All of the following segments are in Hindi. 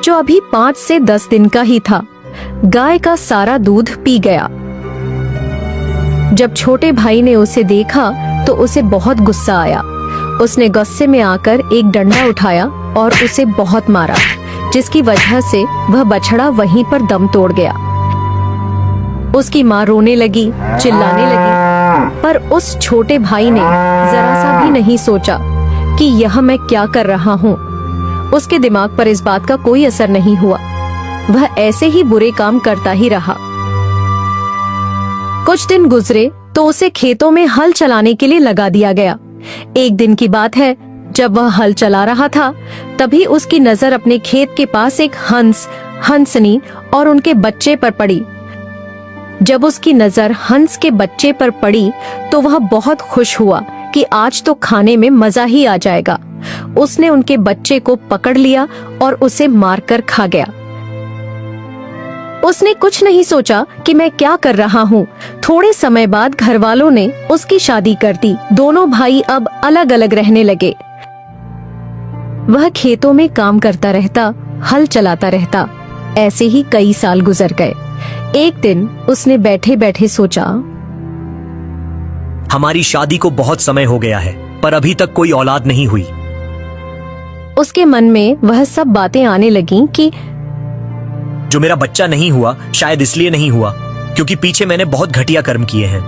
जो अभी 5 से 10 दिन का ही था, गाय का सारा दूध पी गया। जब छोटे भाई ने उसे देखा तो उसे बहुत गुस्सा आया। उसने गुस्से में आकर एक डंडा उठाया और उसे बहुत मारा, जिसकी वजह से वह बछड़ा वहीं पर दम तोड़ गया। उसकी माँ रोने लगी, चिल्लाने लगी, पर उस छोटे भाई ने जरा सा भी नहीं सोचा कि यह मैं क्या कर रहा हूँ। उसके दिमाग पर इस बात का कोई असर नहीं हुआ। वह ऐसे ही बुरे काम करता ही रहा। कुछ दिन गुजरे तो उसे खेतों में हल चलाने के लिए लगा दिया गया। एक दिन की बात है, जब वह हल चला रहा था, तभी उसकी नजर अपने खेत के पास एक हंस, हंसनी और उनके बच्चे पर पड़ी। जब उसकी नजर हंस के बच्चे पर पड़ी तो वह बहुत खुश हुआ कि आज तो खाने में मजा ही आ जाएगा। उसने उनके बच्चे को पकड़ लिया और उसे मारकर खा गया। उसने कुछ नहीं सोचा कि मैं क्या कर रहा हूँ। थोड़े समय बाद घर वालों ने उसकी शादी कर दी। दोनों भाई अब अलग अलग रहने लगे। वह खेतों में काम करता रहता, हल चलाता रहता। ऐसे ही कई साल गुजर गए। एक दिन उसने बैठे बैठे सोचा, हमारी शादी को बहुत समय हो गया है, पर अभी तक कोई औलाद नहीं हुई। उसके मन में वह सब बातें आने लगीं कि जो मेरा बच्चा नहीं हुआ, शायद इसलिए नहीं हुआ क्योंकि पीछे मैंने बहुत घटिया कर्म किए हैं।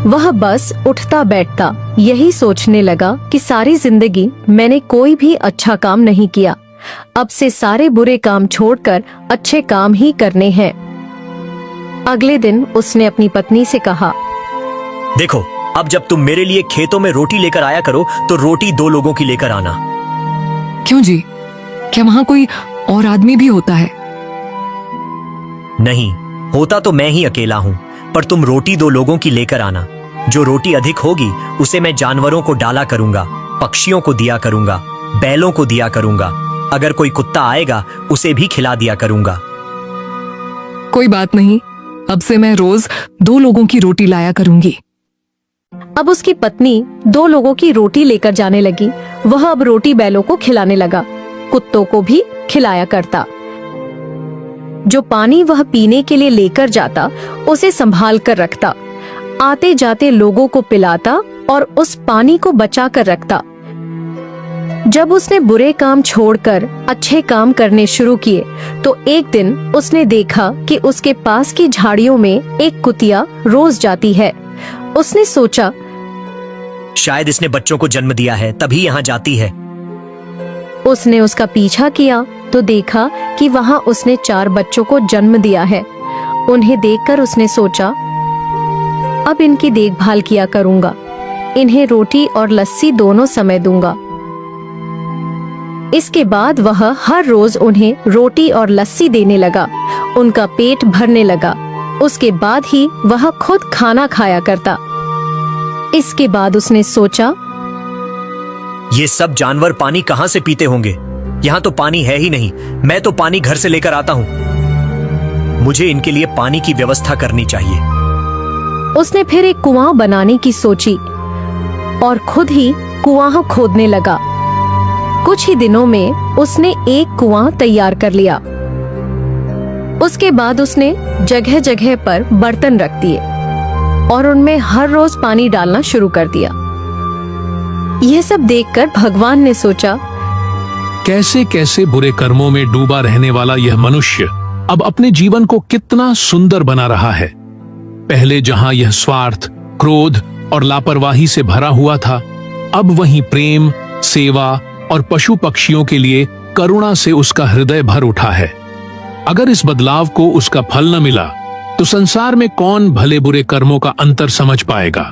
वह बस उठता बैठता यही सोचने लगा कि सारी जिंदगी मैंने कोई भी अच्छा काम नहीं किया। अब से सारे बुरे काम छोड़कर अच्छे काम ही करने हैं। अगले दिन उसने अपनी पत्नी से कहा, देखो, अब जब तुम मेरे लिए खेतों में रोटी लेकर आया करो तो रोटी 2 लोगों की लेकर आना। क्यों जी, क्या वहाँ कोई और आदमी भी होता है? नहीं, होता तो मैं ही अकेला हूँ, पर तुम रोटी 2 लोगों की लेकर आना। जो रोटी अधिक होगी उसे मैं जानवरों को डाला करूंगा, पक्षियों को दिया करूंगा, बैलों को दिया करूंगा। अगर कोई कुत्ता आएगा उसे भी खिला दिया करूंगा। कोई बात नहीं, अब से मैं रोज 2 लोगों की रोटी लाया करूंगी। अब उसकी पत्नी 2 लोगों की रोटी लेकर जाने लगी। वह अब रोटी बैलों को खिलाने लगा, कुत्तों को भी खिलाया करता। जो पानी वह पीने के लिए लेकर जाता उसे संभाल कर रखता, आते जाते लोगों को पिलाता और उस पानी को बचा कर रखता। जब उसने बुरे काम छोड़कर अच्छे काम करने शुरू किए तो एक दिन उसने देखा कि उसके पास की झाड़ियों में एक कुतिया रोज जाती है। उसने सोचा, शायद इसने बच्चों को जन्म दिया है तभी यहाँ जाती है। उसने उसका पीछा किया तो देखा कि वहाँ उसने 4 बच्चों को जन्म दिया है। उन्हें देखकर उसने सोचा, अब इनकी देखभाल किया करूंगा, इन्हें रोटी और लस्सी दोनों समय दूंगा। इसके बाद वह हर रोज उन्हें रोटी और लस्सी देने लगा। उनका पेट भरने लगा। उसके बाद ही वह खुद खाना खाया करता। इसके बाद उसने सोचा, ये सब जानवर पानी कहाँ से पीते होंगे? यहाँ तो पानी है ही नहीं। मैं तो पानी घर से लेकर आता हूँ। मुझे इनके लिए पानी की व्यवस्था करनी चाहिए। उसने फिर एक कुआं बनाने की सोची और खुद ही कुआं खोदने लगा। कुछ ही दिनों में उसने एक कुआं तैयार कर लिया। उसके बाद उसने जगह जगह पर बर्तन रख दिए और उनमें हर रोज पानी डालना शुरू कर दिया। यह सब देखकर भगवान ने सोचा, कैसे कैसे बुरे कर्मों में डूबा रहने वाला यह मनुष्य अब अपने जीवन को कितना सुंदर बना रहा है। पहले जहां यह स्वार्थ, क्रोध और लापरवाही से भरा हुआ था, अब वहीं प्रेम, सेवा और पशु पक्षियों के लिए करुणा से उसका हृदय भर उठा है। अगर इस बदलाव को उसका फल न मिला तो संसार में कौन भले बुरे कर्मों का अंतर समझ पाएगा।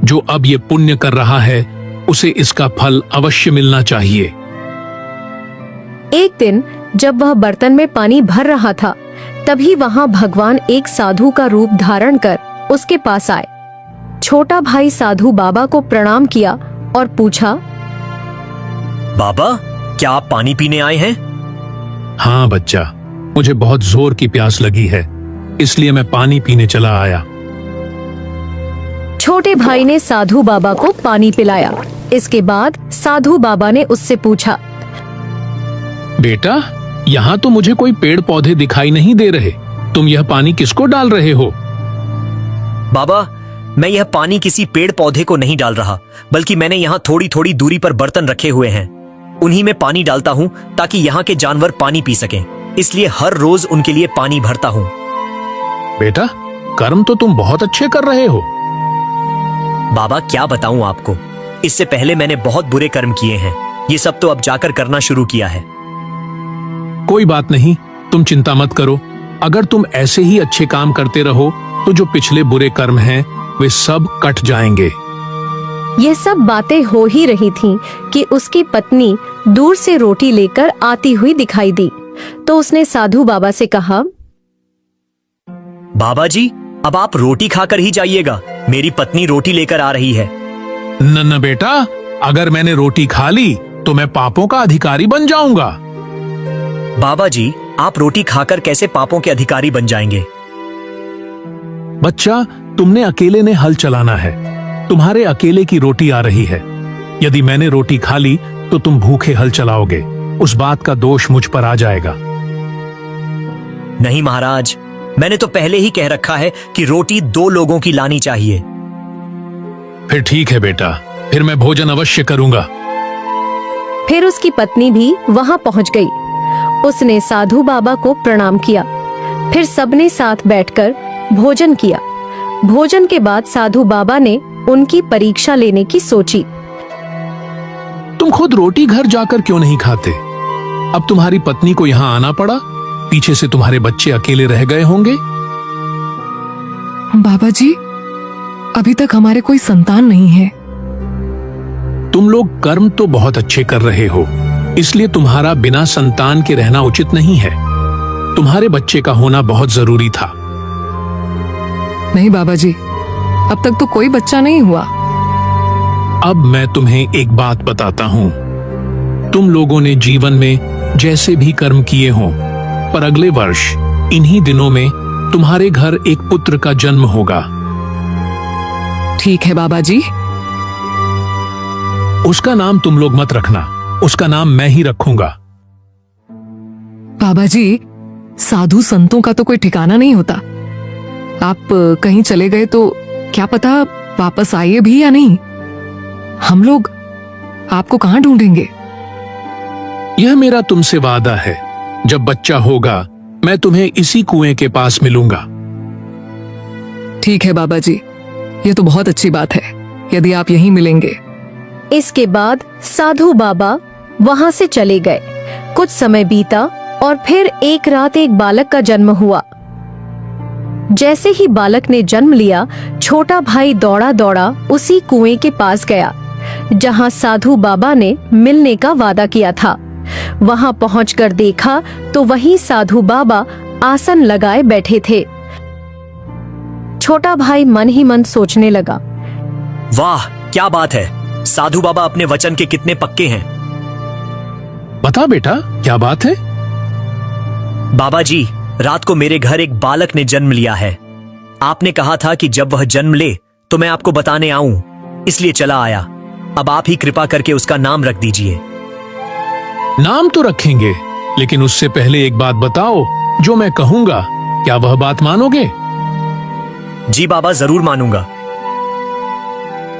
जो अब ये पुण्य कर रहा है उसे इसका फल अवश्य मिलना चाहिए। एक दिन जब वह बर्तन में पानी भर रहा था, तभी वहां भगवान एक साधु का रूप धारण कर उसके पास आए। छोटा भाई साधु बाबा को प्रणाम किया और पूछा, बाबा, क्या आप पानी पीने आए हैं? हाँ बच्चा, मुझे बहुत जोर की प्यास लगी है, इसलिए मैं पानी पीने चला आया। छोटे भाई ने साधु बाबा को पानी पिलाया। इसके बाद साधु बाबा ने उससे पूछा, बेटा, यहाँ तो मुझे कोई पेड़ पौधे दिखाई नहीं दे रहे। तुम यह पानी किसको डाल रहे हो? बाबा, मैं यह पानी किसी पेड़ पौधे को नहीं डाल रहा, बल्कि मैंने यहाँ थोड़ी थोड़ी दूरी पर बर्तन रखे हुए हैं। उन्हीं में पानी डालता हूँ ताकि यहाँ के जानवर पानी पी सकें। इसलिए हर रोज उनके लिए पानी भरता हूँ। बेटा, कर्म तो तुम बहुत अच्छे कर रहे हो। बाबा, क्या बताऊं आपको, इससे पहले मैंने बहुत बुरे कर्म किए हैं। ये सब तो अब जाकर करना शुरू किया है। कोई बात नहीं, तुम चिंता मत करो। अगर तुम ऐसे ही अच्छे काम करते रहो तो जो पिछले बुरे कर्म हैं वे सब कट जाएंगे। ये सब बातें हो ही रही थीं कि उसकी पत्नी दूर से रोटी लेकर आती हुई दिखाई दी। तो उसने साधु बाबा से कहा, बाबा जी, अब आप रोटी खाकर ही जाइएगा। मेरी पत्नी रोटी लेकर आ रही है। न बेटा, अगर मैंने रोटी खा ली तो मैं पापों का अधिकारी बन जाऊंगा। बाबा जी, आप रोटी खाकर कैसे पापों के अधिकारी बन जाएंगे? बच्चा, तुमने अकेले ने हल चलाना है। तुम्हारे अकेले की रोटी आ रही है। यदि मैंने रोटी खा ली तो तुम भूखे हल चलाओगे। उस बात का दोष मुझ पर आ जाएगा। नहीं महाराज, मैंने तो पहले ही कह रखा है कि रोटी 2 लोगों की लानी चाहिए। फिर ठीक है बेटा, फिर मैं भोजन अवश्य करूंगा। फिर उसकी पत्नी भी वहां पहुंच गई। उसने साधु बाबा को प्रणाम किया। फिर सबने साथ बैठकर भोजन किया। भोजन के बाद साधु बाबा ने उनकी परीक्षा लेने की सोची। तुम खुद रोटी घर जाकर क्यों नहीं खाते? अब तुम्हारी पत्नी को यहाँ आना पड़ा। पीछे से तुम्हारे बच्चे अकेले रह गए होंगे। बाबा जी, अभी तक हमारे कोई संतान नहीं है। तुम लोग कर्म तो बहुत अच्छे कर रहे हो, इसलिए तुम्हारा बिना संतान के रहना उचित नहीं है। तुम्हारे बच्चे का होना बहुत जरूरी था। नहीं बाबा जी, अब तक तो कोई बच्चा नहीं हुआ। अब मैं तुम्हें एक बात बताता हूँ। तुम लोगों ने जीवन में जैसे भी कर्म किए हों, पर अगले वर्ष इन्हीं दिनों में तुम्हारे घर एक पुत्र का जन्म होगा। ठीक है बाबा जी। उसका नाम तुम लोग मत रखना, उसका नाम मैं ही रखूंगा। बाबा जी, साधु संतों का तो कोई ठिकाना नहीं होता। आप कहीं चले गए तो क्या पता वापस आइए भी या नहीं। हम लोग आपको कहां ढूंढेंगे? यह मेरा तुमसे वादा है, जब बच्चा होगा मैं तुम्हें इसी कुएं के पास मिलूंगा। ठीक है बाबा जी, ये तो बहुत अच्छी बात है यदि आप यहीं मिलेंगे। इसके बाद साधु बाबा वहां से चले गए। कुछ समय बीता और फिर एक रात एक बालक का जन्म हुआ। जैसे ही बालक ने जन्म लिया, छोटा भाई दौड़ा दौड़ा उसी कुएं के पास गया जहां साधु बाबा ने मिलने का वादा किया था। वहां पहुंचकर देखा तो वहीं साधु बाबा आसन लगाए बैठे थे। छोटा भाई मन ही मन सोचने लगा, वाह, क्या बात है। साधु बाबा अपने वचन के कितने पक्के हैं। बता बेटा, क्या बात है? बाबा जी, रात को मेरे घर एक बालक ने जन्म लिया है। आपने कहा था कि जब वह जन्म ले तो मैं आपको बताने आऊं, इसलिए चला आया। अब आप ही कृपा करके उसका नाम रख दीजिए। नाम तो रखेंगे, लेकिन उससे पहले एक बात बताओ। जो मैं कहूंगा क्या वह बात मानोगे? जी बाबा, जरूर मानूंगा।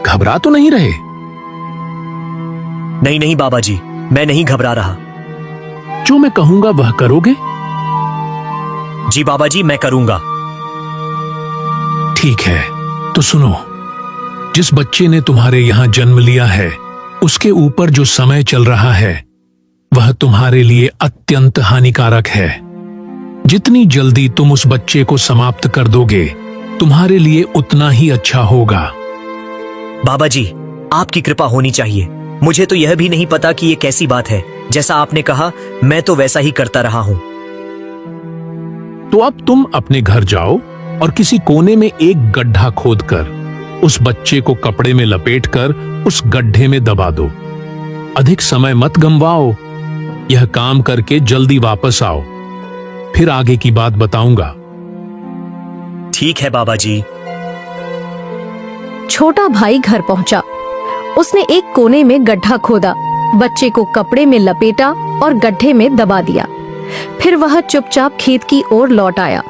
घबरा तो नहीं रहे? नहीं नहीं बाबा जी, मैं नहीं घबरा रहा। जो मैं कहूंगा वह करोगे? जी बाबा जी, मैं करूंगा। ठीक है, तो सुनो। जिस बच्चे ने तुम्हारे यहां जन्म लिया है, उसके ऊपर जो समय चल रहा है वह तुम्हारे लिए अत्यंत हानिकारक है। जितनी जल्दी तुम उस बच्चे को समाप्त कर दोगे, तुम्हारे लिए उतना ही अच्छा होगा। बाबा जी, आपकी कृपा होनी चाहिए। मुझे तो यह भी नहीं पता कि यह कैसी बात है। जैसा आपने कहा, मैं तो वैसा ही करता रहा हूं। तो अब तुम अपने घर जाओ और किसी कोने में एक गड्ढा खोदकर उस बच्चे को कपड़े में लपेटकर उस गड्ढे में दबा दो। अधिक समय मत गंवाओ। यह काम करके जल्दी वापस आओ, फिर आगे की बात बताऊंगा। ठीक है बाबा जी। छोटा भाई घर पहुंचा। उसने एक कोने में गड्ढा खोदा बच्चे को कपड़े में लपेटा और गड्ढे में दबा दिया। फिर वह चुपचाप खेत की ओर लौट आया।